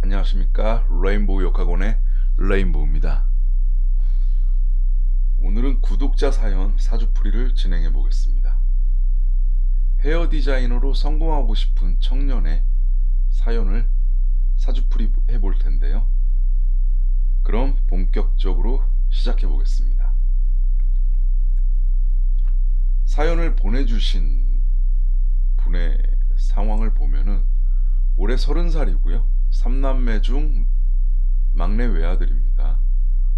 안녕하십니까. 레인보우 역학원의 레인보우입니다. 오늘은 구독자 사연 사주풀이를 진행해 보겠습니다. 헤어 디자이너로 성공하고 싶은 청년의 사연을 사주풀이 해볼 텐데요. 그럼 본격적으로 시작해 보겠습니다. 사연을 보내주신 분의 상황을 보면은 올해 30살이고요. 3남매 중 막내 외아들입니다.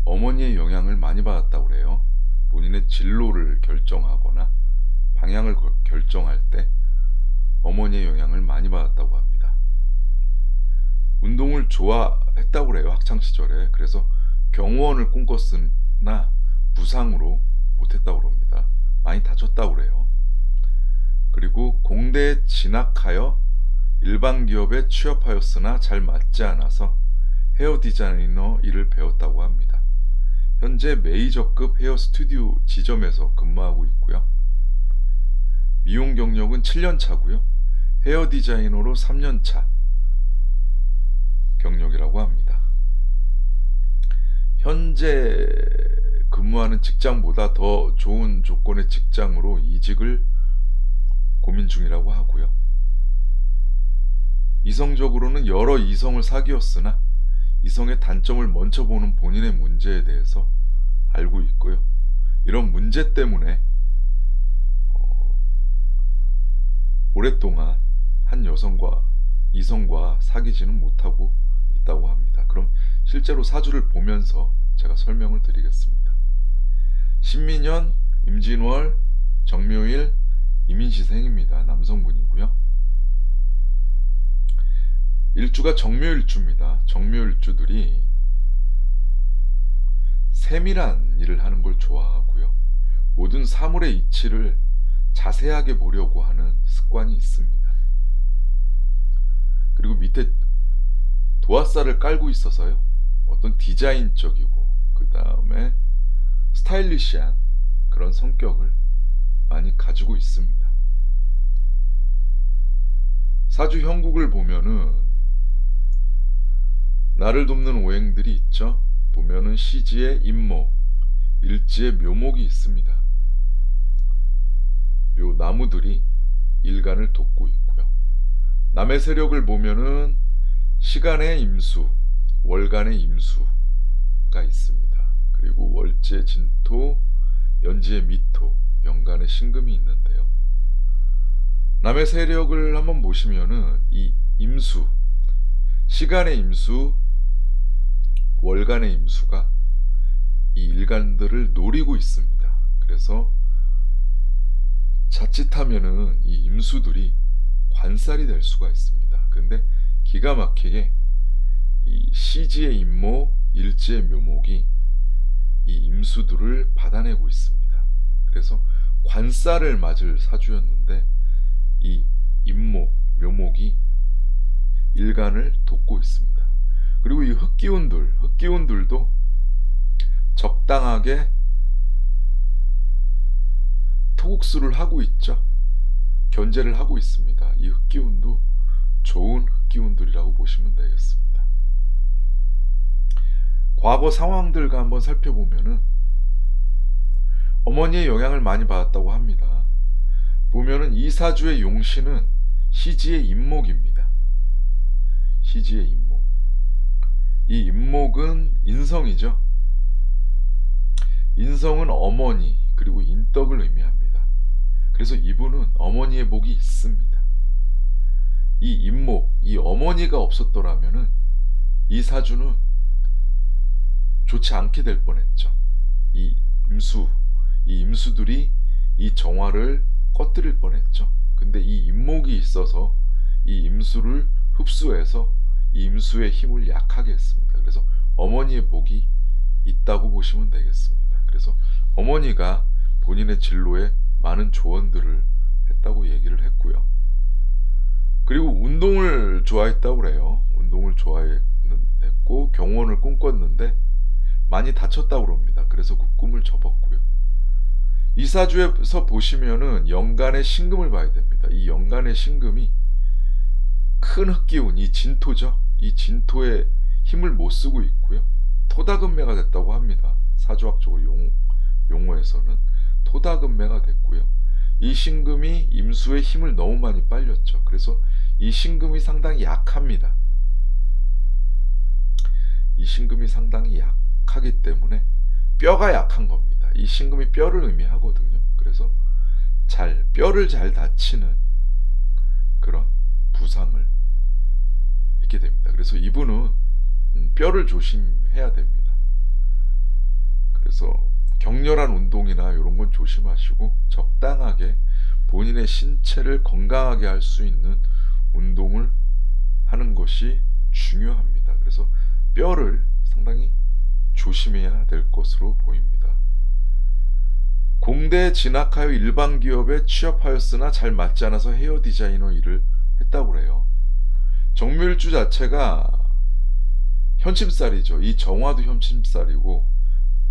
어머니의 영향을 많이 받았다고 그래요. 본인의 진로를 결정하거나 방향을 결정할 때 어머니의 영향을 많이 받았다고 합니다. 운동을 좋아했다고 그래요. 학창시절에. 그래서 경호원을 꿈꿨으나 부상으로 못했다고 그럽니다. 많이 다쳤다고 그래요. 그리고 공대에 진학하여 일반 기업에 취업하였으나 잘 맞지 않아서 헤어 디자이너 일을 배웠다고 합니다. 현재 메이저급 헤어 스튜디오 지점에서 근무하고 있고요. 미용 경력은 7년 차고요. 헤어 디자이너로 3년 차 경력이라고 합니다. 현재 근무하는 직장보다 더 좋은 조건의 직장으로 이직을 고민 중이라고 하고요. 이성적으로는 여러 이성을 사귀었으나 이성의 단점을 먼저 보는 본인의 문제에 대해서 알고 있고요. 이런 문제 때문에 오랫동안 한 이성과 사귀지는 못하고 있다고 합니다. 그럼 실제로 사주를 보면서 제가 설명을 드리겠습니다. 신민년, 임진월, 정묘일, 임인시생입니다. 남성분이고요. 일주가 정묘일주입니다. 정묘일주들이 세밀한 일을 하는 걸 좋아하고요. 모든 사물의 이치를 자세하게 보려고 하는 습관이 있습니다. 그리고 밑에 도화살을 깔고 있어서요. 어떤 디자인적이고 그 다음에 스타일리시한 그런 성격을 많이 가지고 있습니다. 사주 형국을 보면은 나를 돕는 오행들이 있죠. 보면은 시지에 임목, 일지에 묘목이 있습니다. 요 나무들이 일간을 돕고 있고요. 남의 세력을 보면은 시간에 임수, 월간에 임수가 있습니다. 그리고 월지에 진토, 연지에 미토, 연간에 신금이 있는데요. 남의 세력을 한번 보시면은 이 임수, 시간의 임수, 월간의 임수가 이 일간들을 노리고 있습니다. 그래서 자칫하면은 이 임수들이 관살이 될 수가 있습니다. 근데 기가 막히게 이 시지의 임목, 일지의 묘목이 이 임수들을 받아내고 있습니다. 그래서 관살을 맞을 사주였는데 이 임목, 묘목이 일간을 돕고 있습니다. 그리고 이 흑기운들도 적당하게 토국수를 하고 있죠. 견제를 하고 있습니다. 이 흑기운도 좋은 흑기운들이라고 보시면 되겠습니다. 과거 상황들과 한번 살펴보면은 어머니의 영향을 많이 받았다고 합니다. 보면은 이 사주의 용신은 시지의 임목입니다. 시지의 임목. 이 임목은 인성이죠. 인성은 어머니 그리고 인덕을 의미합니다. 그래서 이분은 어머니의 복이 있습니다. 이 임목, 이 어머니가 없었더라면은 이 사주는 좋지 않게 될 뻔했죠. 이 임수들이 이 정화를 꺼뜨릴 뻔했죠. 근데 이 임목이 있어서 이 임수를 흡수해서 이 임수의 힘을 약하게 했습니다. 그래서 어머니의 복이 있다고 보시면 되겠습니다. 그래서 어머니가 본인의 진로에 많은 조언들을 했다고 얘기를 했고요. 그리고 운동을 좋아했다고 그래요. 운동을 좋아했고 경호원을 꿈꿨는데 많이 다쳤다고 그럽니다. 그래서 그 꿈을 접었고요. 이 사주에서 보시면은 연간의 신금을 봐야 됩니다. 이 연간의 신금이 큰 흑기운, 이 진토죠. 이 진토에 힘을 못 쓰고 있고요. 토다근매가 됐다고 합니다. 사주학적으로 용어에서는 토다근매가 됐고요. 이 신금이 임수의 힘을 너무 많이 빨렸죠. 그래서 이 신금이 상당히 약합니다. 이 신금이 상당히 약하기 때문에 뼈가 약한 겁니다. 이 신금이 뼈를 의미하거든요. 그래서 뼈를 잘 다치는 그런 부상을 입게 됩니다. 그래서 이분은 뼈를 조심해야 됩니다. 그래서 격렬한 운동이나 이런 건 조심하시고 적당하게 본인의 신체를 건강하게 할 수 있는 운동을 하는 것이 중요합니다. 그래서 뼈를 상당히 조심해야 될 것으로 보입니다. 공대에 진학하여 일반 기업에 취업하였으나 잘 맞지 않아서 헤어 디자이너 일을 했다고 그래요. 정묘일주 자체가 현침살이죠. 이 정화도 현침살이고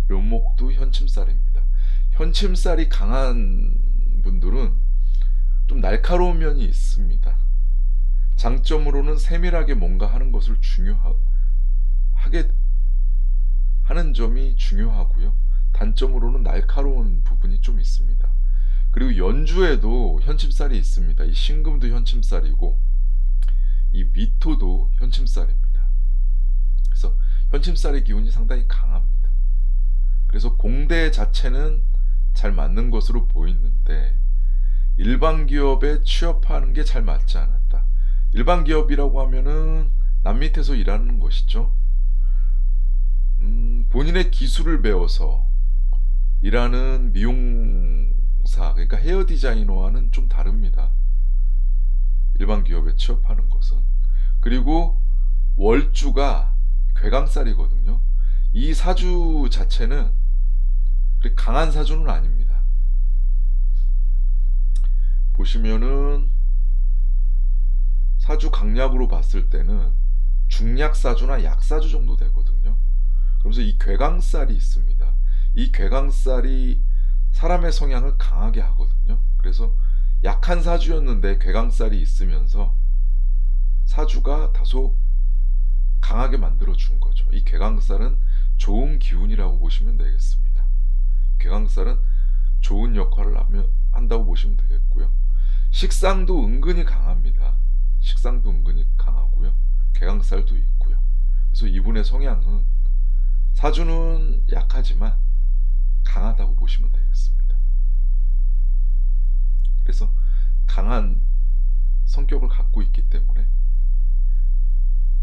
묘목도 현침살입니다. 현침살이 강한 분들은 좀 날카로운 면이 있습니다. 장점으로는 세밀하게 뭔가 하는 것을 하게 하는 점이 중요하고요. 단점으로는 날카로운 부분이 좀 있습니다. 그리고 연주에도 현침살이 있습니다. 이 신금도 현침살이고 이 미토도 현침살입니다. 그래서 현침살의 기운이 상당히 강합니다. 그래서 공대 자체는 잘 맞는 것으로 보이는데 일반 기업에 취업하는 게 잘 맞지 않았다. 일반 기업이라고 하면은 남 밑에서 일하는 것이죠. 본인의 기술을 배워서 일하는 미용사, 그러니까 헤어 디자이너와는 좀 다릅니다. 일반 기업에 취업하는 것은. 그리고 월주가 괴강살이거든요. 이 사주 자체는 그렇게 강한 사주는 아닙니다. 보시면은 사주 강약으로 봤을 때는 중약사주나 약사주 정도 되거든요. 그러면서 이 괴강살이 있습니다. 이 괴강살이 사람의 성향을 강하게 하거든요. 그래서 약한 사주였는데 괴강살이 있으면서 사주가 다소 강하게 만들어준 거죠. 이 괴강살은 좋은 기운이라고 보시면 되겠습니다. 괴강살은 좋은 역할을 한다고 보시면 되겠고요. 식상도 은근히 강합니다. 식상도 은근히 강하고요. 괴강살도 있고요. 그래서 이분의 성향은 사주는 약하지만 강하다고 보시면 되겠습니다. 그래서 강한 성격을 갖고 있기 때문에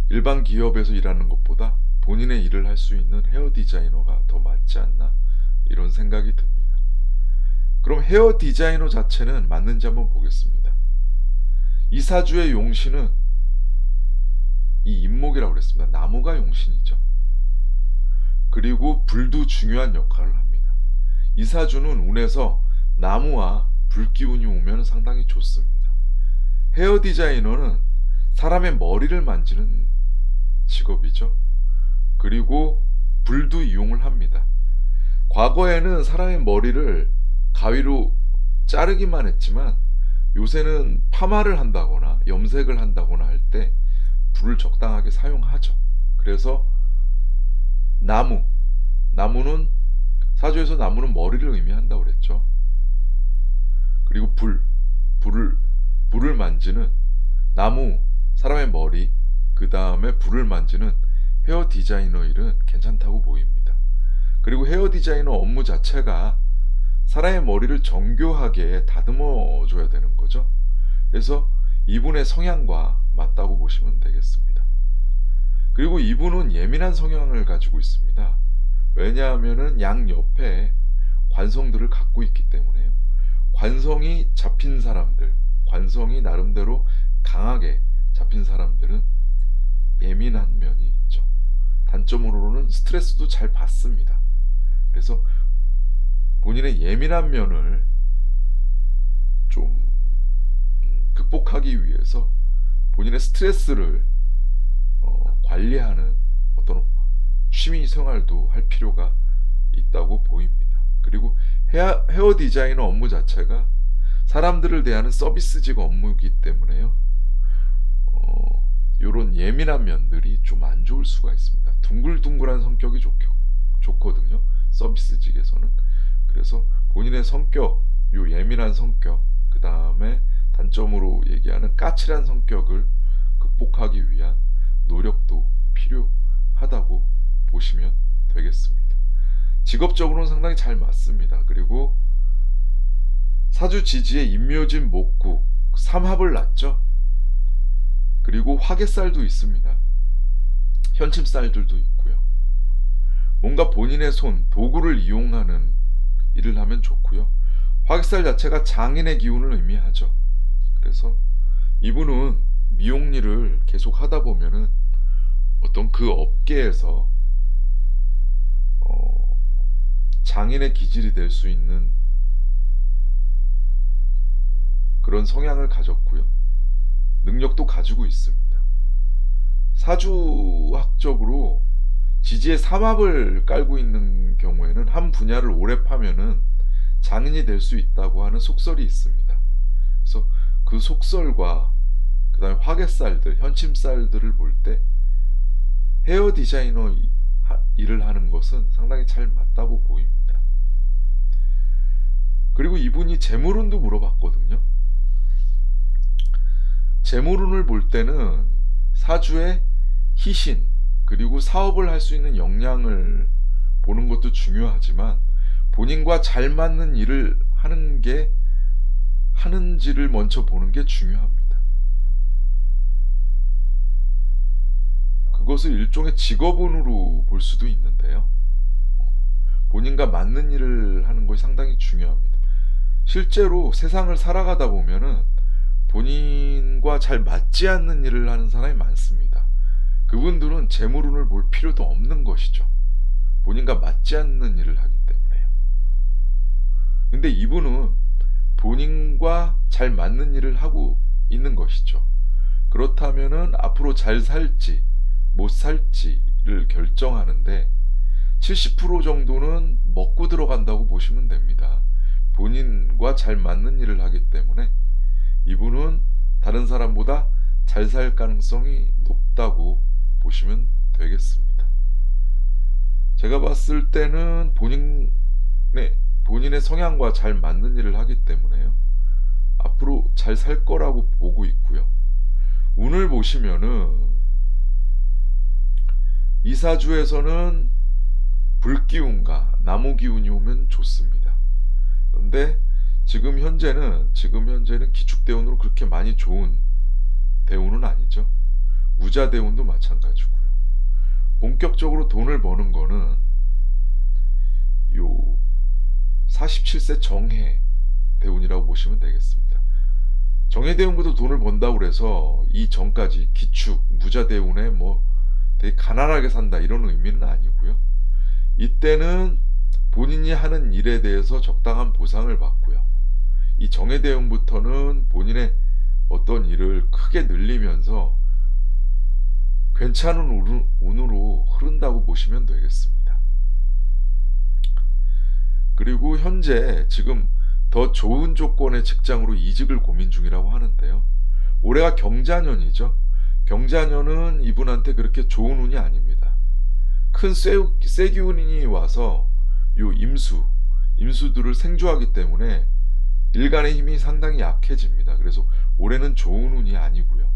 일반 기업에서 일하는 것보다 본인의 일을 할 수 있는 헤어 디자이너가 더 맞지 않나 이런 생각이 듭니다. 그럼 헤어 디자이너 자체는 맞는지 한번 보겠습니다. 이 사주의 용신은 이 임목이라고 그랬습니다. 나무가 용신이죠. 그리고 불도 중요한 역할을 합니다. 이 사주는 운에서 나무와 불기운이 오면 상당히 좋습니다. 헤어 디자이너는 사람의 머리를 만지는 직업이죠. 그리고 불도 이용을 합니다. 과거에는 사람의 머리를 가위로 자르기만 했지만 요새는 파마를 한다거나 염색을 한다거나 할 때 불을 적당하게 사용하죠. 그래서 나무는 사주에서 나무는 머리를 의미한다고 그랬죠. 그리고 불을 만지는 나무, 사람의 머리, 그 다음에 불을 만지는 헤어 디자이너 일은 괜찮다고 보입니다. 그리고 헤어 디자이너 업무 자체가 사람의 머리를 정교하게 다듬어 줘야 되는 거죠. 그래서 이분의 성향과 맞다고 보시면 되겠습니다. 그리고 이분은 예민한 성향을 가지고 있습니다. 왜냐하면은 양옆에 관성들을 갖고 있기 때문에요. 관성이 잡힌 사람들, 관성이 나름대로 강하게 잡힌 사람들은 예민한 면이 있죠. 단점으로는 스트레스도 잘 받습니다. 그래서 본인의 예민한 면을 좀 극복하기 위해서 본인의 스트레스를 관리하는 어떤 취미 생활도 할 필요가 있다고 보입니다. 그리고 헤어 디자이너 업무 자체가 사람들을 대하는 서비스직 업무이기 때문에요. 요런 예민한 면들이 좀 안 좋을 수가 있습니다. 둥글둥글한 성격이 좋거든요. 서비스직에서는. 그래서 본인의 성격, 요 예민한 성격, 그 다음에 단점으로 얘기하는 까칠한 성격을 극복하기 위한 노력도 필요하다고 보시면 되겠습니다. 직업적으로는 상당히 잘 맞습니다. 그리고 사주지지의 임묘진 목국 삼합을 났죠. 그리고 화개살도 있습니다. 현침살들도 있고요. 뭔가 본인의 손, 도구를 이용하는 일을 하면 좋고요. 화개살 자체가 장인의 기운을 의미하죠. 그래서 이분은 미용 일을 계속 하다 보면은 어떤 그 업계에서 장인의 기질이 될 수 있는 그런 성향을 가졌고요. 능력도 가지고 있습니다. 사주학적으로 지지의 삼합을 깔고 있는 경우에는 한 분야를 오래 파면은 장인이 될 수 있다고 하는 속설이 있습니다. 그래서 그 속설과 그 다음에 화개살들, 현침살들을 볼 때 헤어 디자이너 일을 하는 것은 상당히 잘 맞다고 보입니다. 그리고 이분이 재물운도 물어봤거든요. 재물운을 볼 때는 사주의 희신, 그리고 사업을 할 수 있는 역량을 보는 것도 중요하지만 본인과 잘 맞는 일을 하는지를 먼저 보는 게 중요합니다. 그것을 일종의 직업운으로 볼 수도 있는데요. 본인과 맞는 일을 하는 것이 상당히 중요합니다. 실제로 세상을 살아가다 보면은 본인과 잘 맞지 않는 일을 하는 사람이 많습니다. 그분들은 재물운을 볼 필요도 없는 것이죠. 본인과 맞지 않는 일을 하기 때문에요. 근데 이분은 본인과 잘 맞는 일을 하고 있는 것이죠. 그렇다면은 앞으로 잘 살지 못 살지를 결정하는데 70% 정도는 먹고 들어간다고 보시면 됩니다. 본인과 잘 맞는 일을 하기 때문에 이분은 다른 사람보다 잘 살 가능성이 높다고 보시면 되겠습니다. 제가 봤을 때는 본인의 성향과 잘 맞는 일을 하기 때문에요. 앞으로 잘 살 거라고 보고 있고요. 운을 보시면은 이 사주에서는 불기운과 나무기운이 오면 좋습니다. 그런데 지금 현재는 기축대운으로 그렇게 많이 좋은 대운은 아니죠. 무자대운도 마찬가지고요. 본격적으로 돈을 버는 거는 요 47세 정해 대운이라고 보시면 되겠습니다. 정해 대운부터 돈을 번다고 해서 이 전까지 기축, 무자대운에 뭐 되게 가난하게 산다 이런 의미는 아니고요. 이때는 본인이 하는 일에 대해서 적당한 보상을 받고요. 이 정해 대운부터는 본인의 어떤 일을 크게 늘리면서 괜찮은 운으로 흐른다고 보시면 되겠습니다. 그리고 현재 지금 더 좋은 조건의 직장으로 이직을 고민 중이라고 하는데요. 올해가 경자년이죠. 경자년은 이분한테 그렇게 좋은 운이 아닙니다. 큰 쇠기운이 와서 요 임수들을 생조하기 때문에 일간의 힘이 상당히 약해집니다. 그래서 올해는 좋은 운이 아니고요.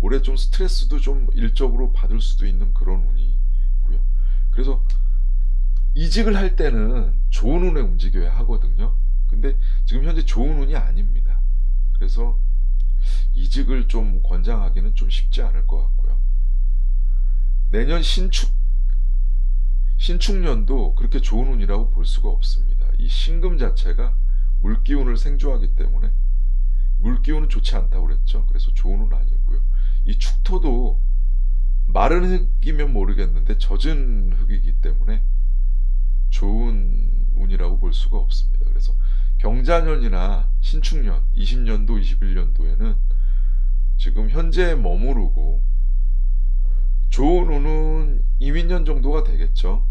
올해 좀 스트레스도 좀 일적으로 받을 수도 있는 그런 운이고요. 그래서 이직을 할 때는 좋은 운에 움직여야 하거든요. 근데 지금 현재 좋은 운이 아닙니다. 그래서 이직을 좀 권장하기는 좀 쉽지 않을 것 같고요. 내년 신축년도 그렇게 좋은 운이라고 볼 수가 없습니다. 이 신금 자체가 물기운을 생조하기 때문에 물기운은 좋지 않다고 그랬죠. 그래서 좋은 운은 아니고요. 이 축토도 마른 흙이면 모르겠는데 젖은 흙이기 때문에 좋은 운이라고 볼 수가 없습니다. 그래서 경자년이나 신축년 20년도 21년도에는 지금 현재에 머무르고 좋은 운은 이민년 정도가 되겠죠.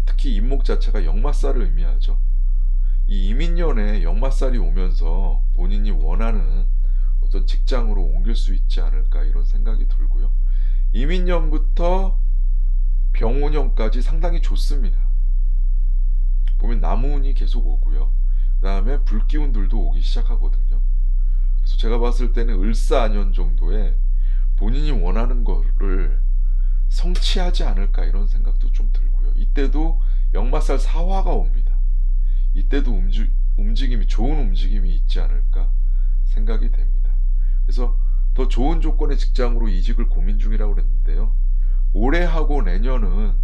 특히 임목 자체가 역마살을 의미하죠. 이 이민년에 역마살이 오면서 본인이 원하는 어떤 직장으로 옮길 수 있지 않을까 이런 생각이 들고요. 이민년부터 병원년까지 상당히 좋습니다. 보면 나무운이 계속 오고요. 그 다음에 불기운들도 오기 시작하거든요. 그래서 제가 봤을 때는 을사년 정도에 본인이 원하는 거를 성취하지 않을까 이런 생각도 좀 들고요. 이때도 역마살 사화가 옵니다. 이때도 움직임이 좋은 움직임이 있지 않을까 생각이 됩니다. 그래서 더 좋은 조건의 직장으로 이직을 고민 중이라고 그랬는데요. 올해하고 내년은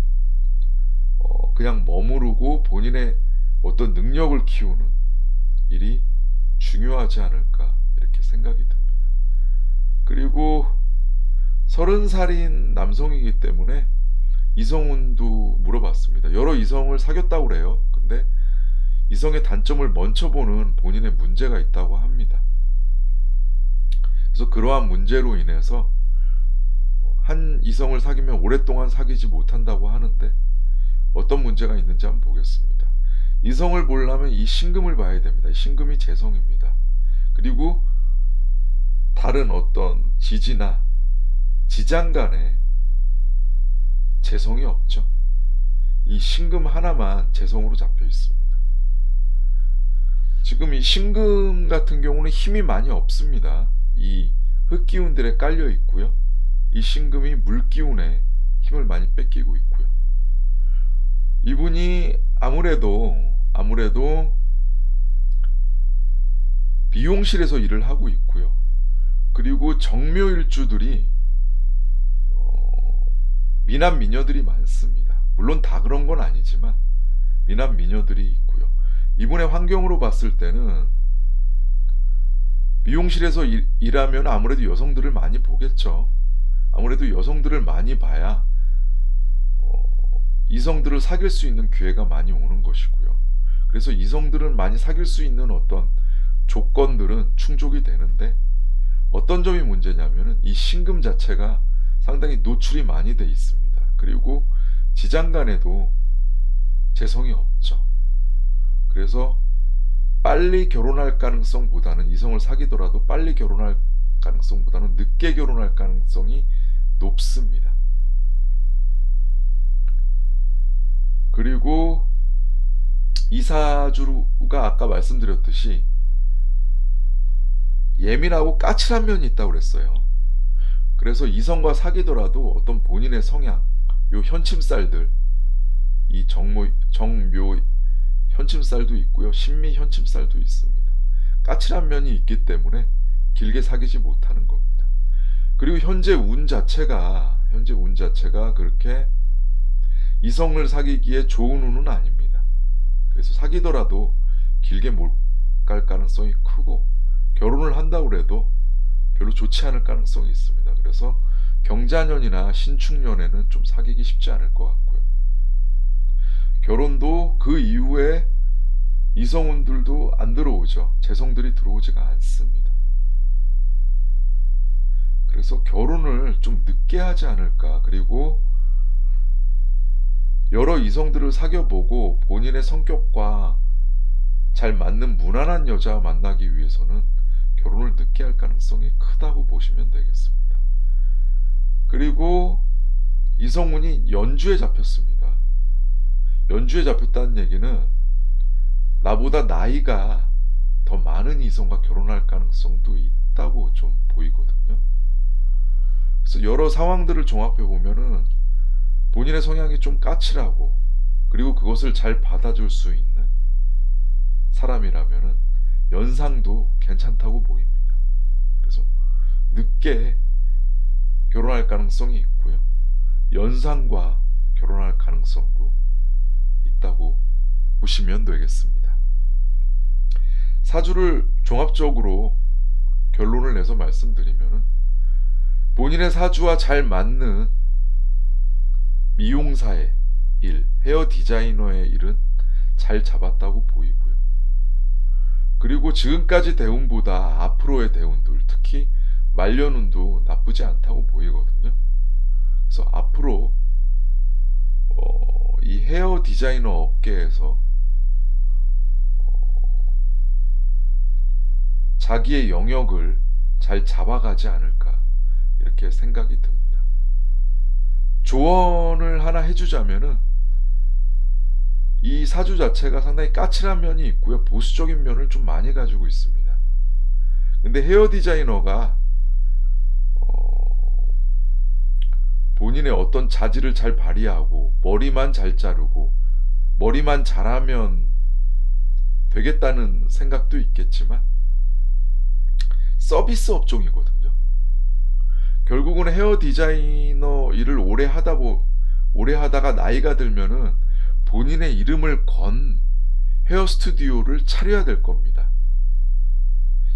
그냥 머무르고 본인의 어떤 능력을 키우는 일이 중요하지 않을까 이렇게 생각이 듭니다. 그리고 30살인 남성이기 때문에 이성운도 물어봤습니다. 여러 이성을 사귀었다고 그래요. 근데 이성의 단점을 먼저 보는 본인의 문제가 있다고 합니다. 그래서 그러한 문제로 인해서 한 이성을 사귀면 오랫동안 사귀지 못한다고 하는데 어떤 문제가 있는지 한번 보겠습니다. 이성을 보려면 이 신금을 봐야 됩니다. 이 신금이 재성입니다. 그리고 다른 어떤 지지나 지장 간에 재성이 없죠. 이 신금 하나만 재성으로 잡혀 있습니다. 지금 이 신금 같은 경우는 힘이 많이 없습니다. 이 흙기운들에 깔려 있고요. 이 신금이 물기운에 힘을 많이 뺏기고 있고요. 이분이 아무래도 미용실에서 일을 하고 있고요. 그리고 정묘일주들이 미남 미녀들이 많습니다. 물론 다 그런 건 아니지만 미남 미녀들이 있고요. 이분의 환경으로 봤을 때는 미용실에서 일하면 아무래도 여성들을 많이 보겠죠. 아무래도 여성들을 많이 봐야 이성들을 사귈 수 있는 기회가 많이 오는 것이고요. 그래서 이성들을 많이 사귈 수 있는 어떤 조건들은 충족이 되는데 어떤 점이 문제냐면은 이 신금 자체가 상당히 노출이 많이 돼 있습니다. 그리고 지장간에도 재성이 없죠. 그래서 빨리 결혼할 가능성보다는 이성을 사귀더라도 빨리 결혼할 가능성보다는 늦게 결혼할 가능성이 높습니다. 그리고 이사주가 아까 말씀드렸듯이 예민하고 까칠한 면이 있다고 그랬어요. 그래서 이성과 사귀더라도 어떤 본인의 성향, 요 현침살들, 이 정묘 현침살도 있고요. 신미 현침살도 있습니다. 까칠한 면이 있기 때문에 길게 사귀지 못하는 겁니다. 그리고 현재 운 자체가 그렇게 이성을 사귀기에 좋은 운은 아닙니다. 그래서 사귀더라도 길게 못 갈 가능성이 크고 결혼을 한다고 해도 별로 좋지 않을 가능성이 있습니다. 그래서 경자년이나 신축년에는 좀 사귀기 쉽지 않을 것 같고요. 결혼도 그 이후에 이성운들도 안 들어오죠. 재성들이 들어오지가 않습니다. 그래서 결혼을 좀 늦게 하지 않을까. 그리고 여러 이성들을 사귀어보고 본인의 성격과 잘 맞는 무난한 여자 만나기 위해서는 결혼을 늦게 할 가능성이 크다고 보시면 되겠습니다. 그리고 이성운이 연주에 잡혔습니다. 연주에 잡혔다는 얘기는 나보다 나이가 더 많은 이성과 결혼할 가능성도 있다고 좀 보이거든요. 그래서 여러 상황들을 종합해 보면은 본인의 성향이 좀 까칠하고 그리고 그것을 잘 받아줄 수 있는 사람이라면은 연상도 괜찮다고 보입니다. 그래서 늦게 결혼할 가능성이 있고요. 연상과 결혼할 가능성도 있다고 보시면 되겠습니다. 사주를 종합적으로 결론을 내서 말씀드리면은 본인의 사주와 잘 맞는 미용사의 일, 헤어 디자이너의 일은 잘 잡았다고 보이고요. 그리고 지금까지 대운보다 앞으로의 대운들, 특히 말년운도 나쁘지 않다고 보이거든요. 그래서 앞으로 이 헤어 디자이너 업계에서 자기의 영역을 잘 잡아가지 않을까 이렇게 생각이 듭니다. 조언을 하나 해주자면은 이 사주 자체가 상당히 까칠한 면이 있고요. 보수적인 면을 좀 많이 가지고 있습니다. 근데 헤어 디자이너가 본인의 어떤 자질을 잘 발휘하고 머리만 잘 자르고 머리만 잘하면 되겠다는 생각도 있겠지만 서비스 업종이거든요. 결국은 헤어 디자이너 일을 오래 하다가 나이가 들면은 본인의 이름을 건 헤어 스튜디오를 차려야 될 겁니다.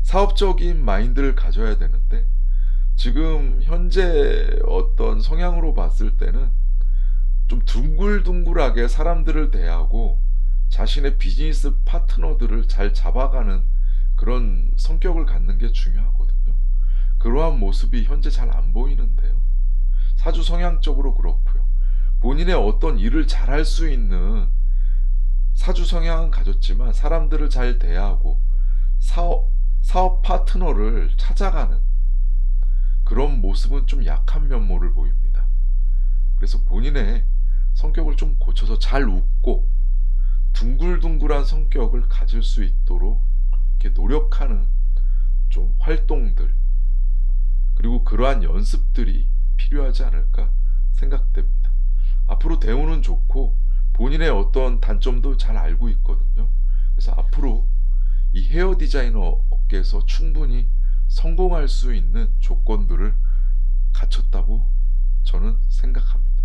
사업적인 마인드를 가져야 되는데 지금 현재 어떤 성향으로 봤을 때는 좀 둥글둥글하게 사람들을 대하고 자신의 비즈니스 파트너들을 잘 잡아가는 그런 성격을 갖는 게 중요하거든요. 그러한 모습이 현재 잘 안 보이는데요. 사주 성향적으로 그렇고요. 본인의 어떤 일을 잘할 수 있는 사주 성향은 가졌지만 사람들을 잘 대하고 사업 파트너를 찾아가는 그런 모습은 좀 약한 면모를 보입니다. 그래서 본인의 성격을 좀 고쳐서 잘 웃고 둥글둥글한 성격을 가질 수 있도록 이렇게 노력하는 좀 활동들 그리고 그러한 연습들이 필요하지 않을까 생각됩니다. 앞으로 대우는 좋고 본인의 어떤 단점도 잘 알고 있거든요. 그래서 앞으로 이 헤어 디자이너 업계에서 충분히 성공할 수 있는 조건들을 갖췄다고 저는 생각합니다.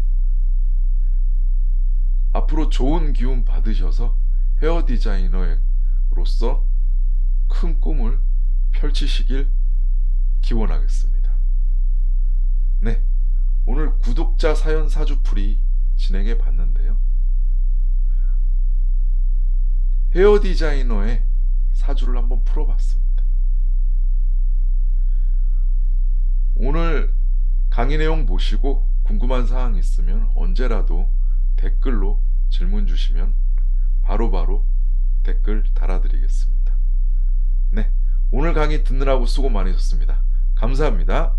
앞으로 좋은 기운 받으셔서 헤어 디자이너로서 큰 꿈을 펼치시길 기원하겠습니다. 네, 오늘 구독자 사연 사주풀이 진행해 봤는데요. 헤어 디자이너의 사주를 한번 풀어봤습니다. 오늘 강의 내용 보시고 궁금한 사항 있으면 언제라도 댓글로 질문 주시면 바로바로 댓글 달아드리겠습니다. 네, 오늘 강의 듣느라고 수고 많으셨습니다. 감사합니다.